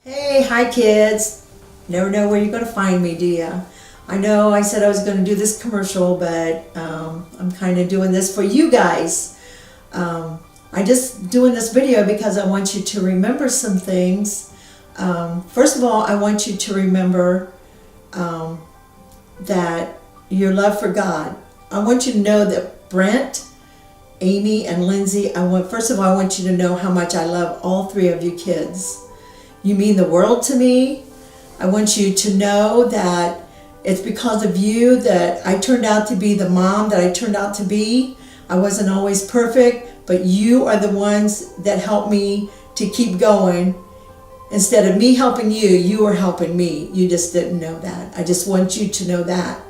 Hey, hi kids. Never know where you're going to find me, do ya? I know I said I was going to do this commercial, but I'm kind of doing this for you guys. I'm just doing this video because I want you to remember some things. First of all, I want you to remember that your love for God. I want you to know that Brent, Amy, and Lindsay, first of all, I want you to know how much I love all three of you kids. You mean the world to me. I want you to know that it's because of you that I turned out to be the mom that I turned out to be. I wasn't always perfect, but you are the ones that helped me to keep going. Instead of me helping you, you were helping me. You just didn't know that. I just want you to know that.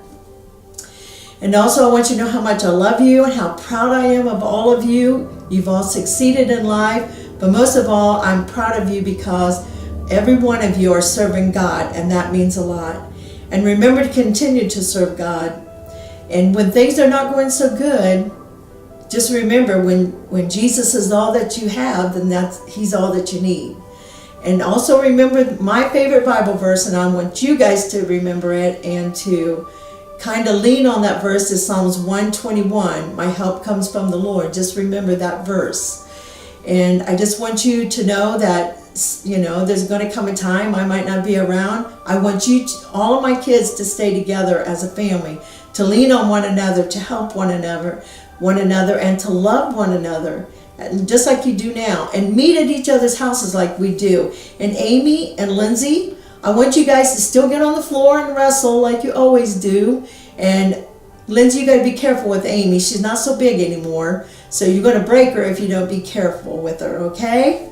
And also I want you to know how much I love you and how proud I am of all of you. You've all succeeded in life, but most of all, I'm proud of you because every one of you are serving God, and that means a lot. And remember to continue to serve God. And when things are not going so good, just remember when Jesus is all that you have, then He's all that you need. And also remember my favorite Bible verse, and I want you guys to remember it and to kind of lean on that verse, is Psalms 121. My help comes from the Lord. Just remember that verse. And I just want you to know that, there's going to come a time I might not be around. I want all of my kids to stay together as a family, to lean on one another, to help one another, and to love one another, just like you do now, and meet at each other's houses like we do. And Amy and Lindsay, I want you guys to still get on the floor and wrestle like you always do. And Lindsay, you got to be careful with Amy. She's not so big anymore, so you're going to break her if you don't be careful with her, okay?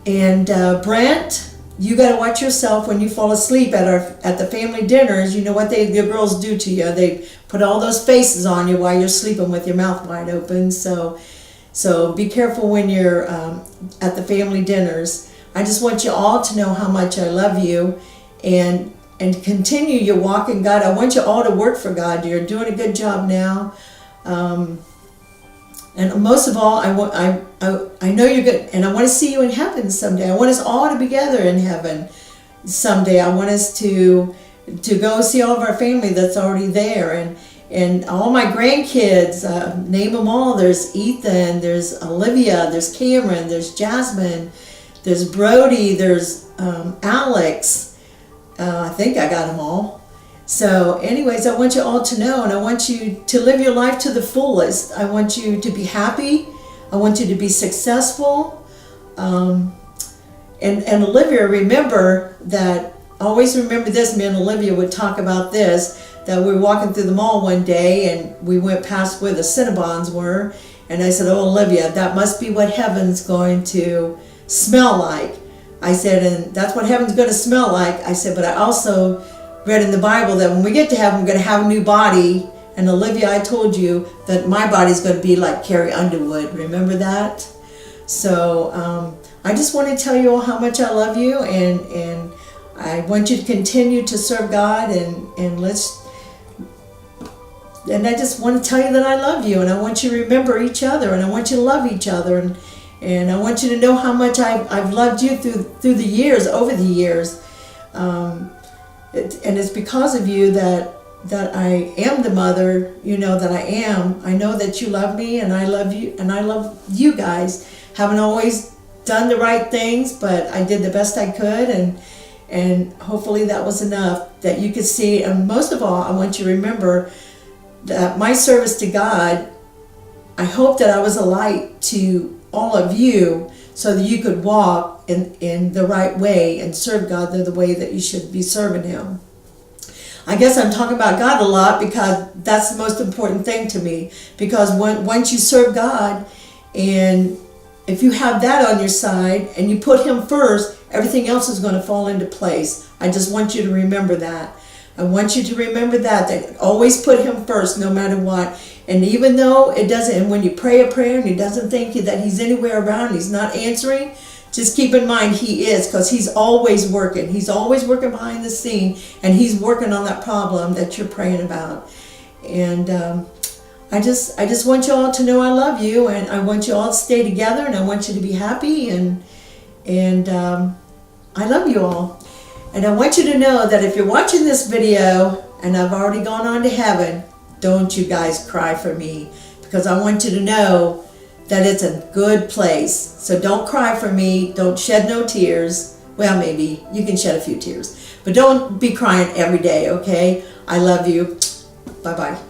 And Brent, you got to watch yourself when you fall asleep at the family dinners. You know what the girls do to you. They put all those faces on you while you're sleeping with your mouth wide open. So be careful when you're at the family dinners. I just want you all to know how much I love you, and continue your walk in God. I want you all to work for God. You're doing a good job now. And most of all, I know you're good, and I want to see you in heaven someday. I want us all to be together in heaven someday. I want us to go see all of our family that's already there, and all my grandkids. Name them all. There's Ethan, there's Olivia, there's Cameron, there's Jasmine, there's Brody, there's Alex. I think I got them all. So anyways, I want you all to know, and I want you to live your life to the fullest. I want you to be happy. I want you to be successful. And Olivia, remember that, always remember this, me and Olivia would talk about this, that we were walking through the mall one day and we went past where the Cinnabons were, and I said, oh Olivia, that must be what heaven's going to smell like. I said, and that's what heaven's going to smell like. I said, but I also read in the Bible that when we get to heaven, we're going to have a new body. And Olivia, I told you that my body's going to be like Carrie Underwood. Remember that? So I just want to tell you all how much I love you, and I want you to continue to serve God, and I just want to tell you that I love you, and I want you to remember each other, and I want you to love each other, and I want you to know how much I've loved you through the years, over the years. And it's because of you that I am the mother, that I am. I know that you love me, and I love you, and I love you guys. Haven't always done the right things, but I did the best I could, and hopefully that was enough that you could see. And most of all, I want you to remember that my service to God, I hope that I was a light to all of you, so that you could walk in the right way and serve God the way that you should be serving Him. I guess I'm talking about God a lot because that's the most important thing to me. Because once you serve God, and if you have that on your side and you put Him first, everything else is going to fall into place. I just want you to remember that. I want you to remember that always put Him first no matter what. And even though it doesn't, and when you pray a prayer and He doesn't think that He's anywhere around, He's not answering, just keep in mind He is, because He's always working. He's always working behind the scene, and He's working on that problem that you're praying about. And I just want you all to know I love you, and I want you all to stay together, and I want you to be happy, and I love you all. And I want you to know that if you're watching this video and I've already gone on to heaven, don't you guys cry for me, because I want you to know that it's a good place. So don't cry for me. Don't shed no tears. Well, maybe you can shed a few tears, but don't be crying every day, okay? I love you. Bye-bye.